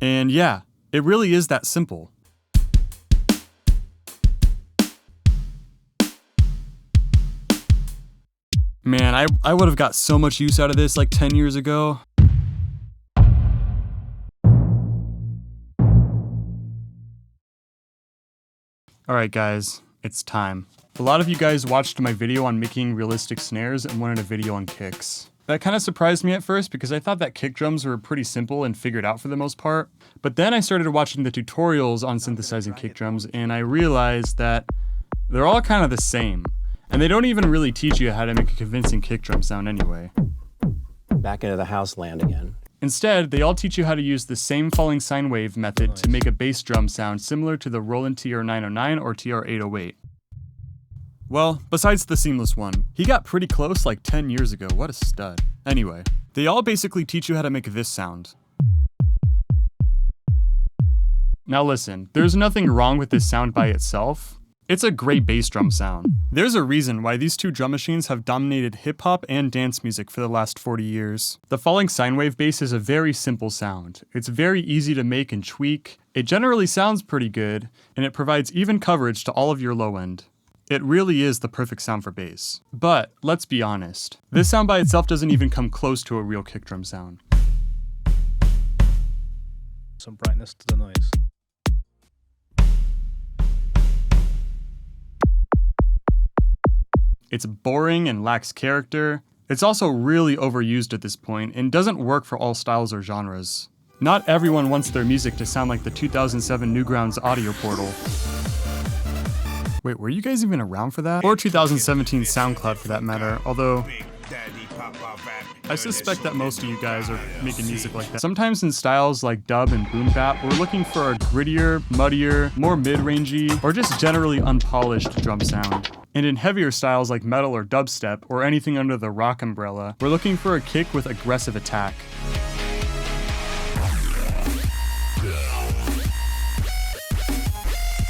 And yeah, it really is that simple. Man, I would have got so much use out of this like 10 years ago. Alright guys, it's time. A lot of you guys watched my video on making realistic snares and wanted a video on kicks. That kind of surprised me at first because I thought that kick drums were pretty simple and figured out for the most part. But then I started watching the tutorials on synthesizing kick drums and I realized that they're all kind of the same. And they don't even really teach you how to make a convincing kick drum sound anyway. Back into the house land again. Instead, they all teach you how to use the same falling sine wave method to make a bass drum sound similar to the Roland TR-909 or TR-808. Well, besides the seamless one. He got pretty close like 10 years ago, what a stud. Anyway, they all basically teach you how to make this sound. Now listen, there's nothing wrong with this sound by itself. It's a great bass drum sound. There's a reason why these two drum machines have dominated hip-hop and dance music for the last 40 years. The falling sine wave bass is a very simple sound. It's very easy to make and tweak, it generally sounds pretty good, and it provides even coverage to all of your low end. It really is the perfect sound for bass. But, let's be honest, this sound by itself doesn't even come close to a real kick drum sound. Some brightness to the noise. It's boring and lacks character. It's also really overused at this point and doesn't work for all styles or genres. Not everyone wants their music to sound like the 2007 Newgrounds audio portal. Wait, were you guys even around for that? Or 2017 SoundCloud for that matter, although I suspect that most of you guys are making music like that. Sometimes in styles like dub and boom bap, we're looking for a grittier, muddier, more mid-rangey, or just generally unpolished drum sound. And in heavier styles like metal or dubstep, or anything under the rock umbrella, we're looking for a kick with aggressive attack.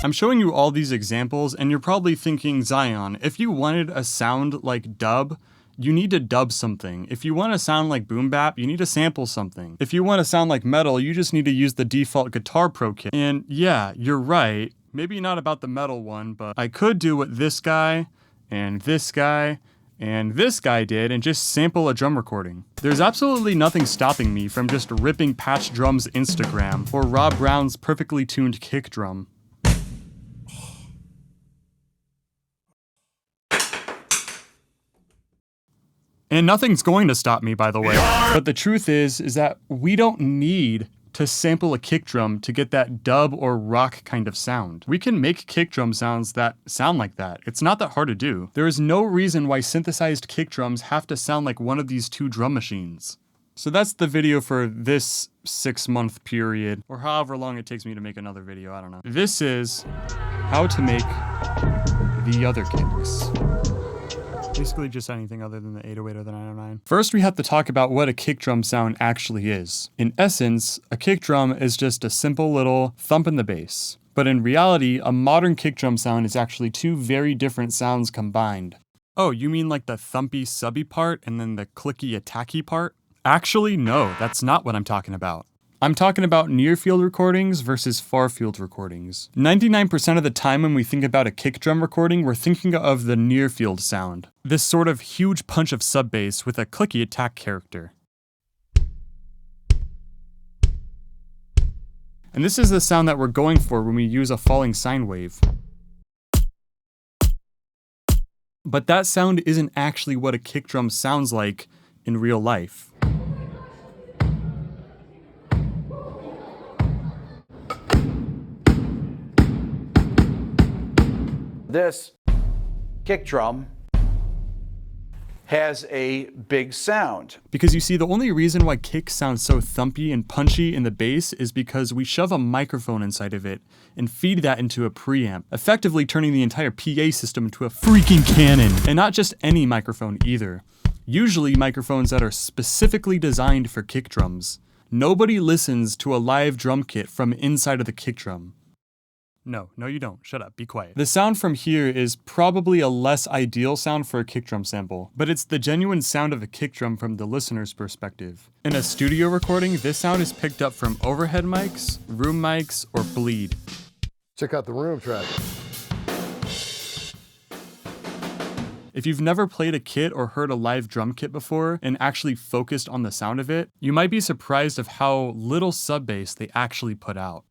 I'm showing you all these examples, and you're probably thinking, Zion, if you wanted a sound like dub, you need to dub something. If you want to sound like boom bap, you need to sample something. If you want to sound like metal, you just need to use the default Guitar Pro kit. And yeah, you're right. Maybe not about the metal one, but I could do what this guy, and this guy, and this guy did and just sample a drum recording. There's absolutely nothing stopping me from just ripping Patch Drum's Instagram or Rob Brown's perfectly tuned kick drum. And nothing's going to stop me, by the way. But the truth is that we don't need to sample a kick drum to get that dub or rock kind of sound. We can make kick drum sounds that sound like that. It's not that hard to do. There is no reason why synthesized kick drums have to sound like one of these two drum machines. So that's the video for this 6-month period, or however long it takes me to make another video, I don't know. This is how to make the other kicks. Basically just anything other than the 808 or the 909. First, we have to talk about what a kick drum sound actually is. In essence, a kick drum is just a simple little thump in the bass. But in reality, a modern kick drum sound is actually two very different sounds combined. Oh, you mean like the thumpy subby part and then the clicky attacky part? Actually, no, that's not what I'm talking about. I'm talking about nearfield recordings versus farfield recordings. 99% of the time when we think about a kick drum recording, we're thinking of the nearfield sound. This sort of huge punch of sub bass with a clicky attack character. And this is the sound that we're going for when we use a falling sine wave. But that sound isn't actually what a kick drum sounds like in real life. This kick drum has a big sound. Because you see, the only reason why kicks sound so thumpy and punchy in the bass is because we shove a microphone inside of it and feed that into a preamp, effectively turning the entire PA system into a freaking cannon. And not just any microphone either. Usually microphones that are specifically designed for kick drums. Nobody listens to a live drum kit from inside of the kick drum. No, you don't. Shut up. Be quiet. The sound from here is probably a less ideal sound for a kick drum sample, but it's the genuine sound of a kick drum from the listener's perspective. In a studio recording, this sound is picked up from overhead mics, room mics, or bleed. Check out the room track. If you've never played a kit or heard a live drum kit before and actually focused on the sound of it, you might be surprised of how little sub bass they actually put out.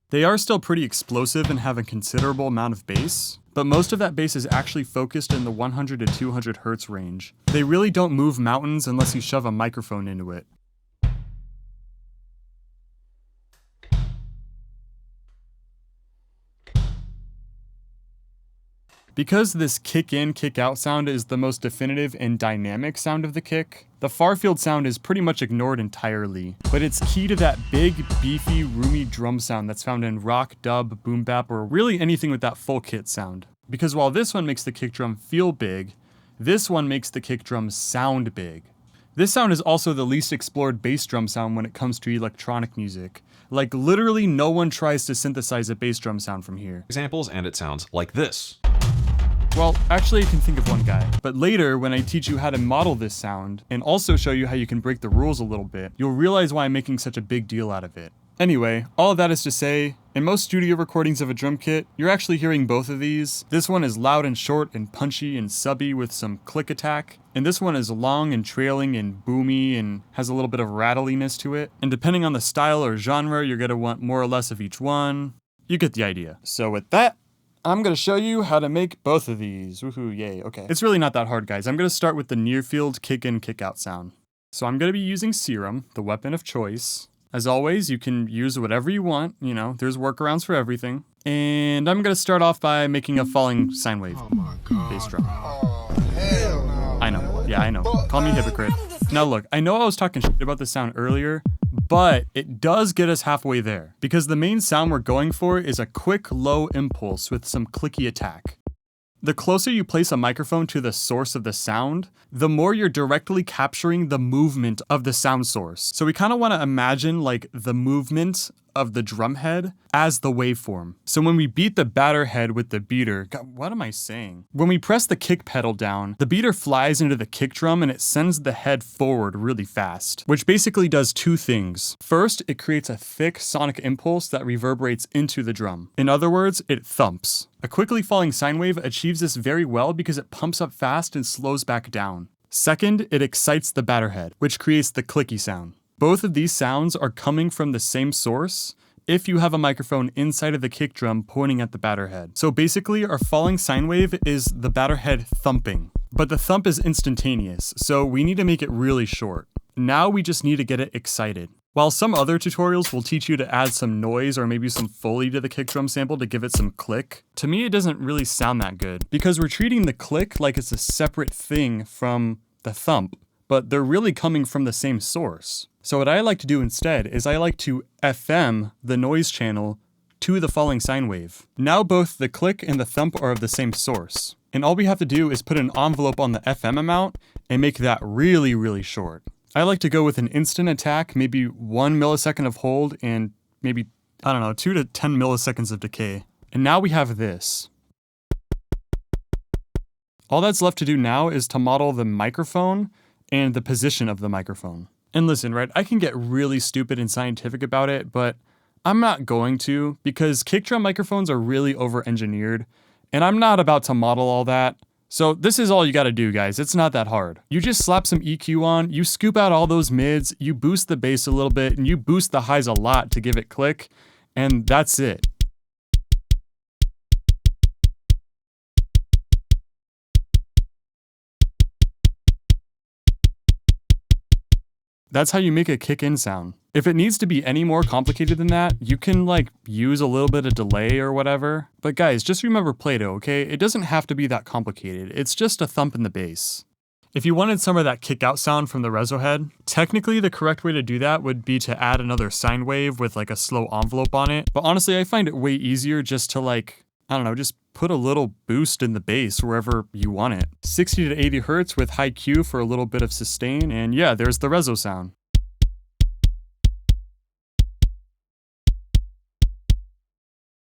They are still pretty explosive and have a considerable amount of bass, but most of that bass is actually focused in the 100 to 200 hertz range. They really don't move mountains unless you shove a microphone into it. Because this kick in, kick out sound is the most definitive and dynamic sound of the kick, the farfield sound is pretty much ignored entirely, but it's key to that big, beefy, roomy drum sound that's found in rock, dub, boom bap, or really anything with that full kit sound. Because while this one makes the kick drum feel big, this one makes the kick drum sound big. This sound is also the least explored bass drum sound when it comes to electronic music. Like literally no one tries to synthesize a bass drum sound from here. Examples, and it sounds like this. Well, actually I can think of one guy, but later when I teach you how to model this sound, and also show you how you can break the rules a little bit, you'll realize why I'm making such a big deal out of it. Anyway, all of that is to say, in most studio recordings of a drum kit, you're actually hearing both of these. This one is loud and short and punchy and subby with some click attack, and this one is long and trailing and boomy and has a little bit of rattliness to it. And depending on the style or genre, you're gonna want more or less of each one. You get the idea. So with that, I'm gonna show you how to make both of these. Woohoo, yay, okay. It's really not that hard, guys. I'm gonna start with the near-field kick-in, kick-out sound. So I'm gonna be using Serum, the weapon of choice. As always, you can use whatever you want, you know, there's workarounds for everything. And I'm gonna start off by making a falling sine wave bass drum. Oh, hell no. I know, yeah, I know. Call me a hypocrite. Now look, I know I was talking shit about the sound earlier, but it does get us halfway there, because the main sound we're going for is a quick, low impulse with some clicky attack. The closer you place a microphone to the source of the sound, the more you're directly capturing the movement of the sound source. So we kind of want to imagine like the movement of the drum head as the waveform. So when we beat the batter head with the beater, God, what am I saying? When we press the kick pedal down, the beater flies into the kick drum and it sends the head forward really fast, which basically does two things. First, it creates a thick sonic impulse that reverberates into the drum. In other words, it thumps. A quickly falling sine wave achieves this very well because it pumps up fast and slows back down. Second, it excites the batter head, which creates the clicky sound. Both of these sounds are coming from the same source if you have a microphone inside of the kick drum pointing at the batter head. So basically, our falling sine wave is the batter head thumping, but the thump is instantaneous, so we need to make it really short. Now we just need to get it excited. While some other tutorials will teach you to add some noise or maybe some Foley to the kick drum sample to give it some click, to me it doesn't really sound that good, because we're treating the click like it's a separate thing from the thump, but they're really coming from the same source. So what I like to do instead is I like to FM the noise channel to the falling sine wave. Now both the click and the thump are of the same source. And all we have to do is put an envelope on the FM amount and make that really, really short. I like to go with an instant attack, maybe 1 millisecond of hold and maybe, I don't know, 2 to 10 milliseconds of decay. And now we have this. All that's left to do now is to model the microphone and the position of the microphone. And listen, right, I can get really stupid and scientific about it, but I'm not going to, because kick drum microphones are really over-engineered, and I'm not about to model all that. So this is all you gotta do, guys. It's not that hard. You just slap some EQ on, you scoop out all those mids, you boost the bass a little bit, and you boost the highs a lot to give it click, and that's it. That's how you make a kick-in sound. If it needs to be any more complicated than that, you can like use a little bit of delay or whatever. But guys, just remember Plato, okay? It doesn't have to be that complicated. It's just a thump in the bass. If you wanted some of that kick-out sound from the reso head, technically the correct way to do that would be to add another sine wave with like a slow envelope on it. But honestly, I find it way easier just to like, I don't know, just put a little boost in the bass wherever you want it. 60 to 80 hertz with high Q for a little bit of sustain, and yeah, there's the reso sound.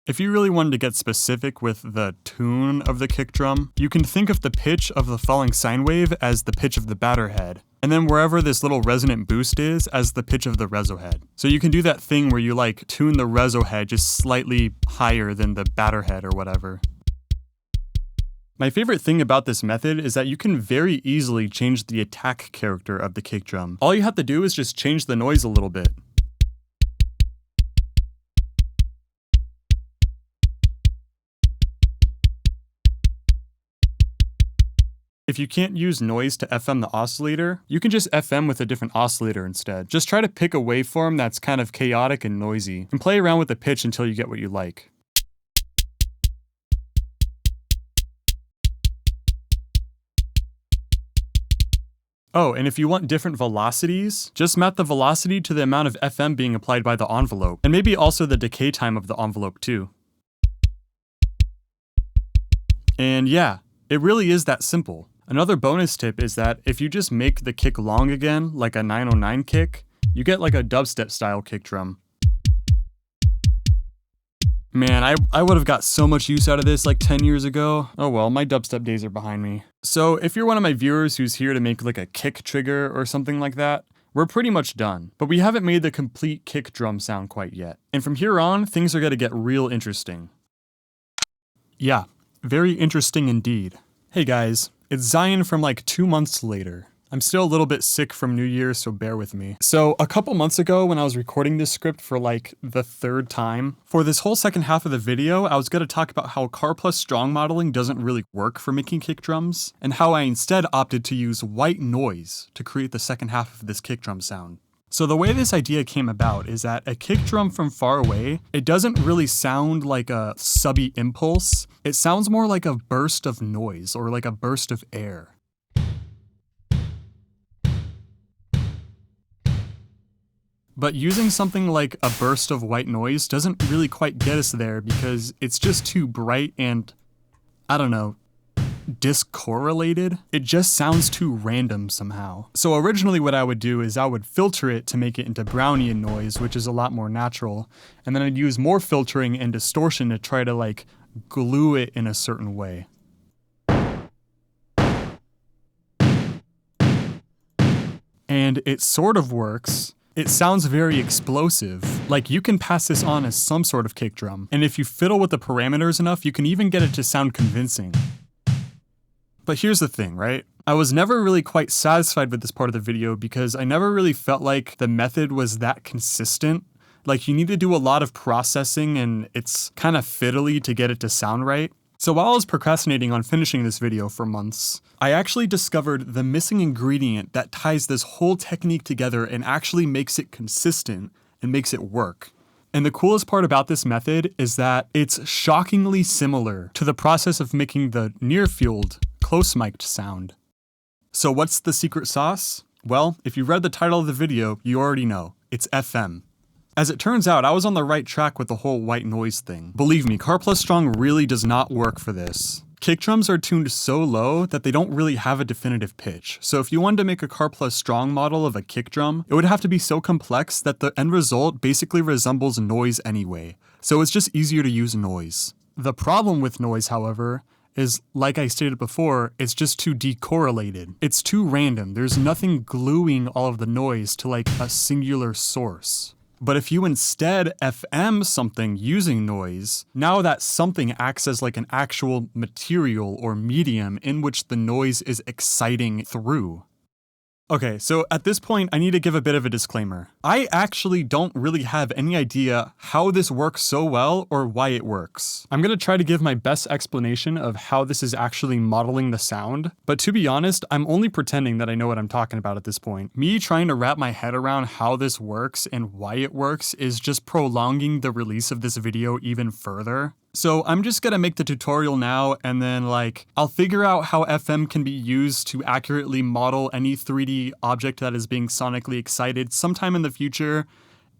If you really wanted to get specific with the tune of the kick drum, you can think of the pitch of the falling sine wave as the pitch of the batter head, and then wherever this little resonant boost is as the pitch of the reso head. So you can do that thing where you like tune the reso head just slightly higher than the batter head or whatever. My favorite thing about this method is that you can very easily change the attack character of the kick drum. All you have to do is just change the noise a little bit. If you can't use noise to FM the oscillator, you can just FM with a different oscillator instead. Just try to pick a waveform that's kind of chaotic and noisy, and play around with the pitch until you get what you like. Oh, and if you want different velocities, just map the velocity to the amount of FM being applied by the envelope, and maybe also the decay time of the envelope too. And yeah, it really is that simple. Another bonus tip is that if you just make the kick long again, like a 909 kick, you get like a dubstep style kick drum. Man, I would have got so much use out of this like 10 years ago. Oh well, my dubstep days are behind me. So if you're one of my viewers who's here to make like a kick trigger or something like that, we're pretty much done. But we haven't made the complete kick drum sound quite yet. And from here on, things are gonna get real interesting. Yeah, very interesting indeed. Hey guys, it's Zion from like 2 months later. I'm still a little bit sick from New Year's, so bear with me. So a couple months ago when I was recording this script for like the 3rd time, for this whole second half of the video, I was gonna talk about how Car Plus Strong modeling doesn't really work for making kick drums, and how I instead opted to use white noise to create the second half of this kick drum sound. So the way this idea came about is that a kick drum from far away, it doesn't really sound like a subby impulse. It sounds more like a burst of noise or like a burst of air. But using something like a burst of white noise doesn't really quite get us there because it's just too bright and, I don't know, discorrelated. It just sounds too random somehow. So originally what I would do is I would filter it to make it into Brownian noise, which is a lot more natural, and then I'd use more filtering and distortion to try to like glue it in a certain way. And it sort of works. It sounds very explosive. Like you can pass this on as some sort of kick drum, and if you fiddle with the parameters enough, you can even get it to sound convincing. But here's the thing, right? I was never really quite satisfied with this part of the video because I never really felt like the method was that consistent. Like you need to do a lot of processing and it's kind of fiddly to get it to sound right. So while I was procrastinating on finishing this video for months, I actually discovered the missing ingredient that ties this whole technique together and actually makes it consistent and makes it work. And the coolest part about this method is that it's shockingly similar to the process of making the near-field close mic'd sound. So what's the secret sauce? Well, if you read the title of the video, you already know. It's FM. As it turns out, I was on the right track with the whole white noise thing. Believe me, Car Plus Strong really does not work for this. Kick drums are tuned so low that they don't really have a definitive pitch. So if you wanted to make a Car Plus Strong model of a kick drum, it would have to be so complex that the end result basically resembles noise anyway. So it's just easier to use noise. The problem with noise, however, is, like I stated before, it's just too decorrelated. It's too random. There's nothing gluing all of the noise to like a singular source. But if you instead FM something using noise, now that something acts as like an actual material or medium in which the noise is exciting through. Okay, so at this point, I need to give a bit of a disclaimer. I actually don't really have any idea how this works so well or why it works. I'm gonna try to give my best explanation of how this is actually modeling the sound, but to be honest, I'm only pretending that I know what I'm talking about at this point. Me trying to wrap my head around how this works and why it works is just prolonging the release of this video even further. So I'm just gonna make the tutorial now and then I'll figure out how FM can be used to accurately model any 3D object that is being sonically excited sometime in the future,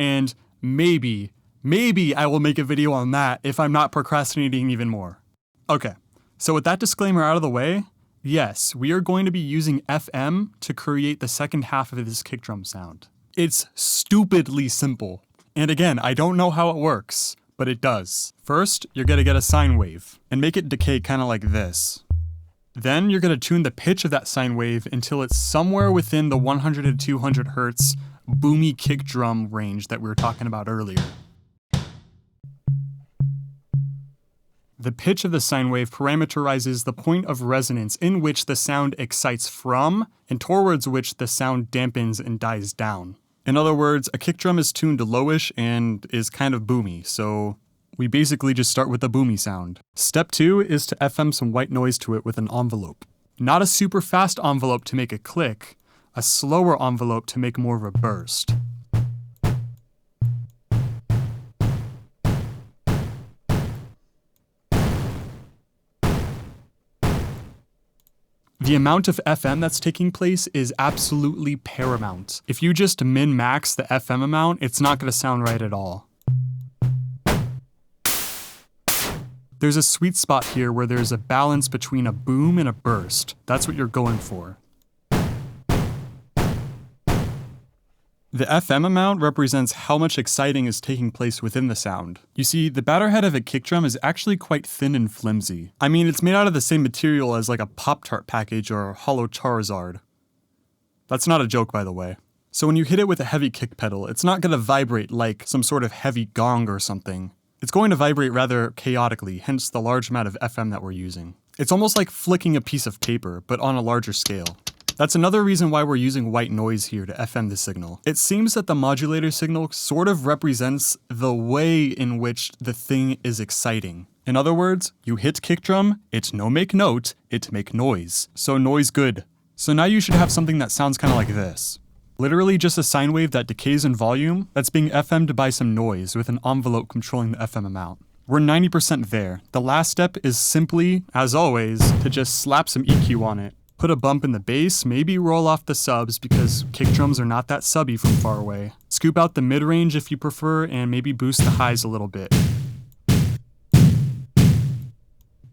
and maybe Maybe I will make a video on that if I'm not procrastinating even more. Okay, so with that disclaimer out of the way, yes, we are going to be using FM to create the second half of this kick drum sound. It's stupidly simple. And again, I don't know how it works, but it does. First, you're gonna get a sine wave and make it decay kind of like this. Then you're gonna tune the pitch of that sine wave until it's somewhere within the 100 to 200 hertz boomy kick drum range that we were talking about earlier. The pitch of the sine wave parameterizes the point of resonance in which the sound excites from and towards which the sound dampens and dies down. In other words, a kick drum is tuned lowish and is kind of boomy, so we basically just start with the boomy sound. Step 2 is to FM some white noise to it with an envelope. Not a super fast envelope to make a click, a slower envelope to make more of a burst. The amount of FM that's taking place is absolutely paramount. If you just min-max the FM amount, it's not going to sound right at all. There's a sweet spot here where there's a balance between a boom and a burst. That's what you're going for. The FM amount represents how much exciting is taking place within the sound. You see, the batter head of a kick drum is actually quite thin and flimsy. I mean, it's made out of the same material as like a Pop-Tart package or a hollow Charizard. That's not a joke, by the way. So when you hit it with a heavy kick pedal, it's not going to vibrate like some sort of heavy gong or something. It's going to vibrate rather chaotically, hence the large amount of FM that we're using. It's almost like flicking a piece of paper, but on a larger scale. That's another reason why we're using white noise here to FM the signal. It seems that the modulator signal sort of represents the way in which the thing is exciting. In other words, you hit kick drum, it no make note, it make noise. So noise good. So now you should have something that sounds kind of like this. Literally just a sine wave that decays in volume that's being FM'd by some noise with an envelope controlling the FM amount. We're 90% there. The last step is simply, as always, to just slap some EQ on it. Put a bump in the bass, maybe roll off the subs because kick drums are not that subby from far away. Scoop out the mid-range if you prefer, and maybe boost the highs a little bit.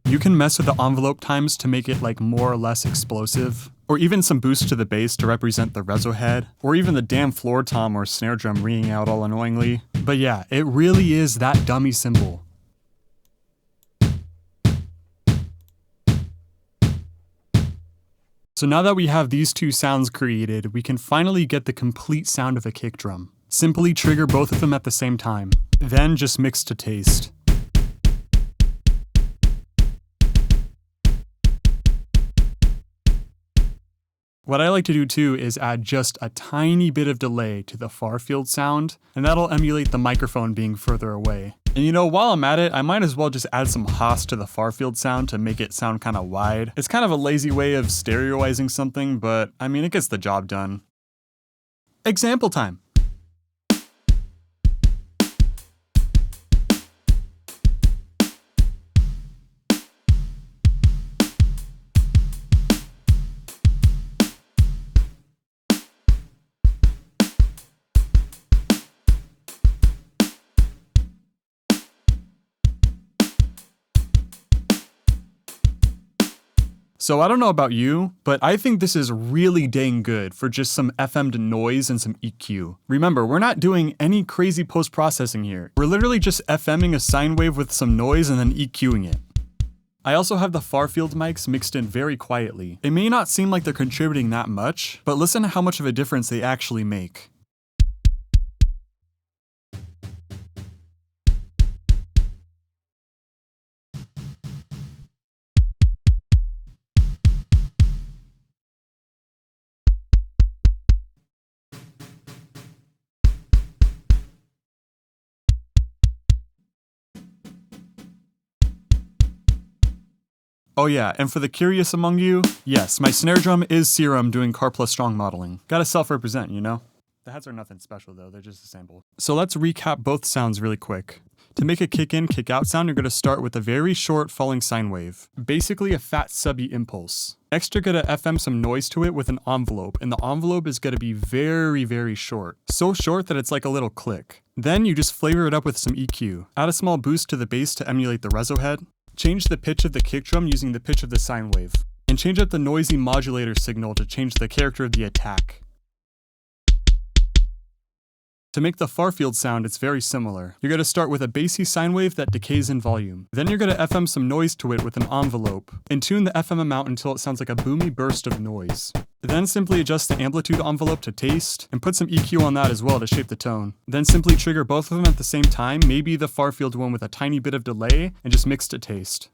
You can mess with the envelope times to make it like more or less explosive, or even some boost to the bass to represent the reso head, or even the damn floor tom or snare drum ringing out all annoyingly. But yeah, it really is that dummy simple. So now that we have these two sounds created, we can finally get the complete sound of a kick drum. Simply trigger both of them at the same time, then just mix to taste. What I like to do too is add just a tiny bit of delay to the farfield sound, and that'll emulate the microphone being further away. And you know, while I'm at it, I might as well just add some Haas to the farfield sound to make it sound kind of wide. It's kind of a lazy way of stereoizing something, but I mean, it gets the job done. Example time. So I don't know about you, but I think this is really dang good for just some FM'd noise and some EQ. Remember, we're not doing any crazy post-processing here. We're literally just FMing a sine wave with some noise and then EQing it. I also have the farfield mics mixed in very quietly. They may not seem like they're contributing that much, but listen to how much of a difference they actually make. Oh yeah, and for the curious among you, yes, my snare drum is Serum doing Car Plus Strong modeling. Gotta self-represent, you know? The heads are nothing special though, they're just a sample. So let's recap both sounds really quick. To make a kick-in, kick-out sound, you're gonna start with a very short falling sine wave. Basically a fat subby impulse. Next, you're gonna FM some noise to it with an envelope, and the envelope is gonna be very, very short. So short that it's like a little click. Then you just flavor it up with some EQ. Add a small boost to the bass to emulate the reso head. Change the pitch of the kick drum using the pitch of the sine wave. And change up the noisy modulator signal to change the character of the attack. To make the farfield sound, it's very similar. You're going to start with a bassy sine wave that decays in volume. Then you're going to FM some noise to it with an envelope, and tune the FM amount until it sounds like a boomy burst of noise. Then simply adjust the amplitude envelope to taste, and put some EQ on that as well to shape the tone. Then simply trigger both of them at the same time, maybe the farfield one with a tiny bit of delay, and just mix to taste.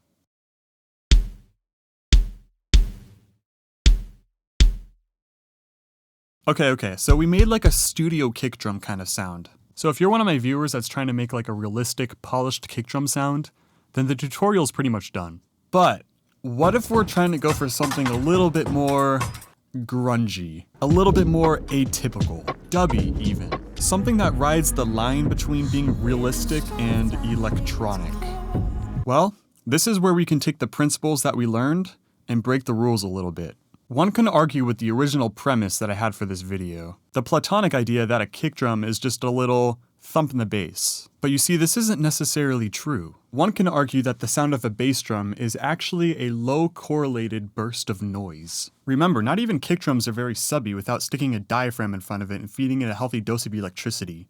Okay, so we made like a studio kick drum kind of sound. So if you're one of my viewers that's trying to make like a realistic, polished kick drum sound, then the tutorial's pretty much done. But what if we're trying to go for something a little bit more grungy, a little bit more atypical, dubby even? Something that rides the line between being realistic and electronic. Well, this is where we can take the principles that we learned and break the rules a little bit. One can argue with the original premise that I had for this video, the platonic idea that a kick drum is just a little thump in the bass. But you see, this isn't necessarily true. One can argue that the sound of a bass drum is actually a low correlated burst of noise. Remember, not even kick drums are very subby without sticking a diaphragm in front of it and feeding it a healthy dose of electricity.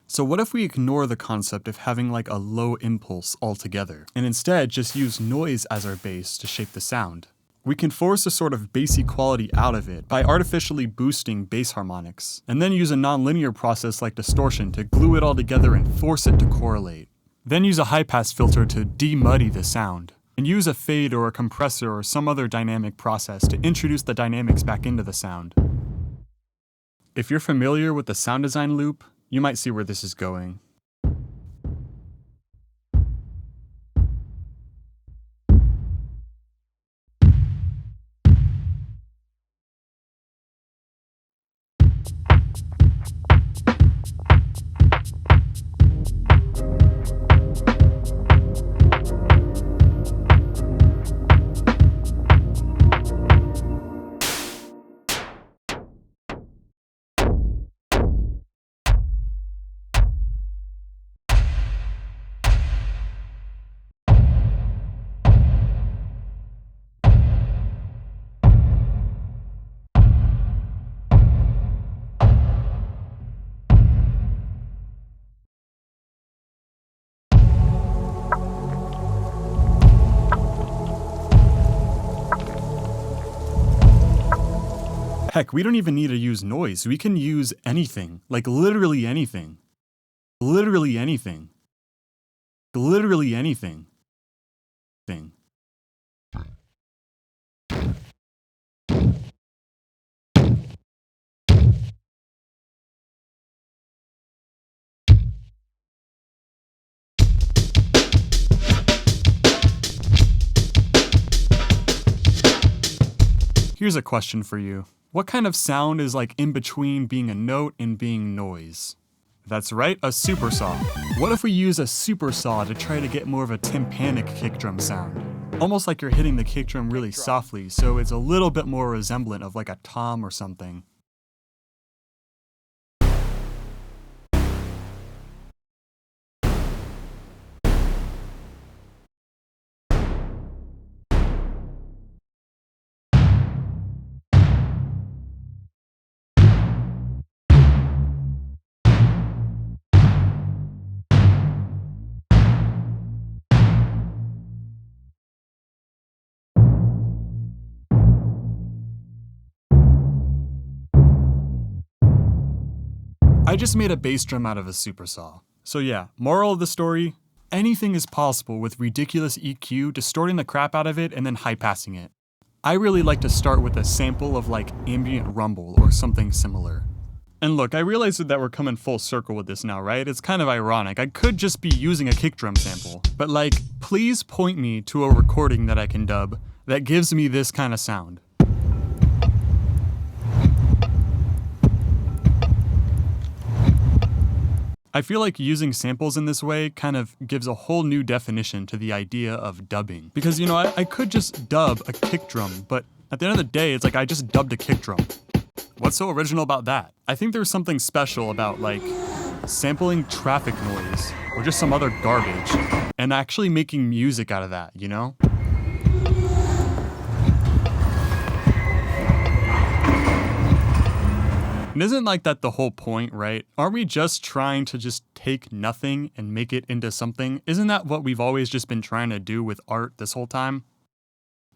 So what if we ignore the concept of having like a low impulse altogether, and instead just use noise as our bass to shape the sound? We can force a sort of bassy quality out of it by artificially boosting bass harmonics, and then use a nonlinear process like distortion to glue it all together and force it to correlate. Then use a high-pass filter to de-muddy the sound, and use a fade or a compressor or some other dynamic process to introduce the dynamics back into the sound. If you're familiar with the sound design loop, you might see where this is going. Heck, we don't even need to use noise. We can use anything, like literally anything. Literally anything. Literally anything. Thing. Here's a question for you. What kind of sound is like in between being a note and being noise? That's right, a supersaw. What if we use a supersaw to try to get more of a tympanic kick drum sound? Almost like you're hitting the kick drum really softly, so it's a little bit more resemblant of like a tom or something. I just made a bass drum out of a supersaw. So yeah, moral of the story, anything is possible with ridiculous EQ, distorting the crap out of it, and then high-passing it. I really like to start with a sample of like ambient rumble or something similar. And look, I realize that we're coming full circle with this now, right? It's kind of ironic. I could just be using a kick drum sample, but like, please point me to a recording that I can dub that gives me this kind of sound. I feel like using samples in this way kind of gives a whole new definition to the idea of dubbing. Because, you know, I could just dub a kick drum, but at the end of the day, it's like I just dubbed a kick drum. What's so original about that? I think there's something special about, like, sampling traffic noise or just some other garbage and actually making music out of that, you know? And isn't like that the whole point, right? Aren't we just trying to just take nothing and make it into something? Isn't that what we've always just been trying to do with art this whole time?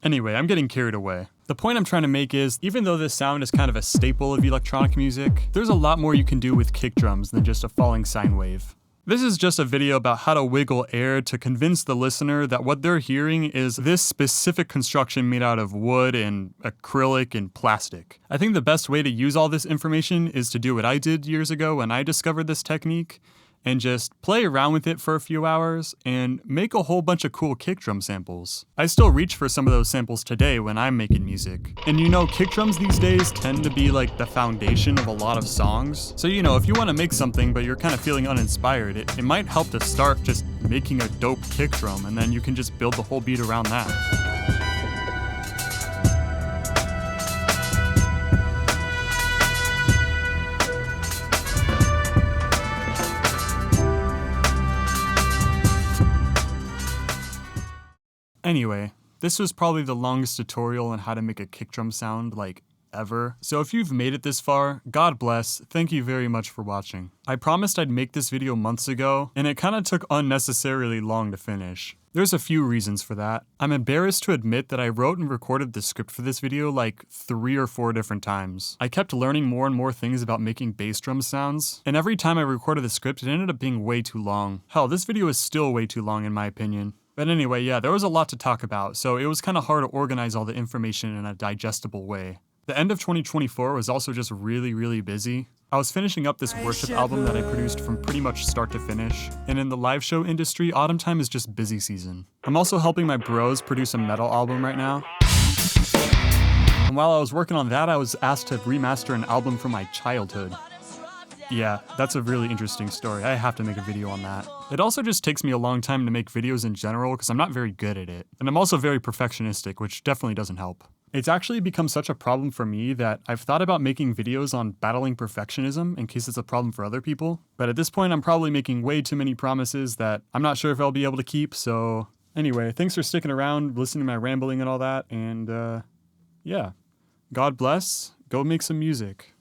Anyway, I'm getting carried away. The point I'm trying to make is, even though this sound is kind of a staple of electronic music, there's a lot more you can do with kick drums than just a falling sine wave. This is just a video about how to wiggle air to convince the listener that what they're hearing is this specific construction made out of wood and acrylic and plastic. I think the best way to use all this information is to do what I did years ago when I discovered this technique, and just play around with it for a few hours and make a whole bunch of cool kick drum samples. I still reach for some of those samples today when I'm making music. And you know, kick drums these days tend to be like the foundation of a lot of songs. So you know, if you want to make something but you're kind of feeling uninspired, it might help to start just making a dope kick drum, and then you can just build the whole beat around that. Anyway, this was probably the longest tutorial on how to make a kick drum sound, like, ever. So if you've made it this far, God bless, thank you very much for watching. I promised I'd make this video months ago, and it kinda took unnecessarily long to finish. There's a few reasons for that. I'm embarrassed to admit that I wrote and recorded the script for this video like 3 or 4 different times. I kept learning more and more things about making bass drum sounds, and every time I recorded the script, it ended up being way too long. Hell, this video is still way too long in my opinion. But anyway, yeah, there was a lot to talk about, so it was kind of hard to organize all the information in a digestible way. The end of 2024 was also just really busy. I was finishing up this worship album that I produced from pretty much start to finish, and in the live show industry, autumn time is just busy season. I'm also helping my bros produce a metal album right now. And while I was working on that, I was asked to remaster an album from my childhood. Yeah, that's a really interesting story. I have to make a video on that. It also just takes me a long time to make videos in general because I'm not very good at it. And I'm also very perfectionistic, which definitely doesn't help. It's actually become such a problem for me that I've thought about making videos on battling perfectionism in case it's a problem for other people. But at this point, I'm probably making way too many promises that I'm not sure if I'll be able to keep, so... Anyway, thanks for sticking around, listening to my rambling and all that, and yeah. God bless. Go make some music.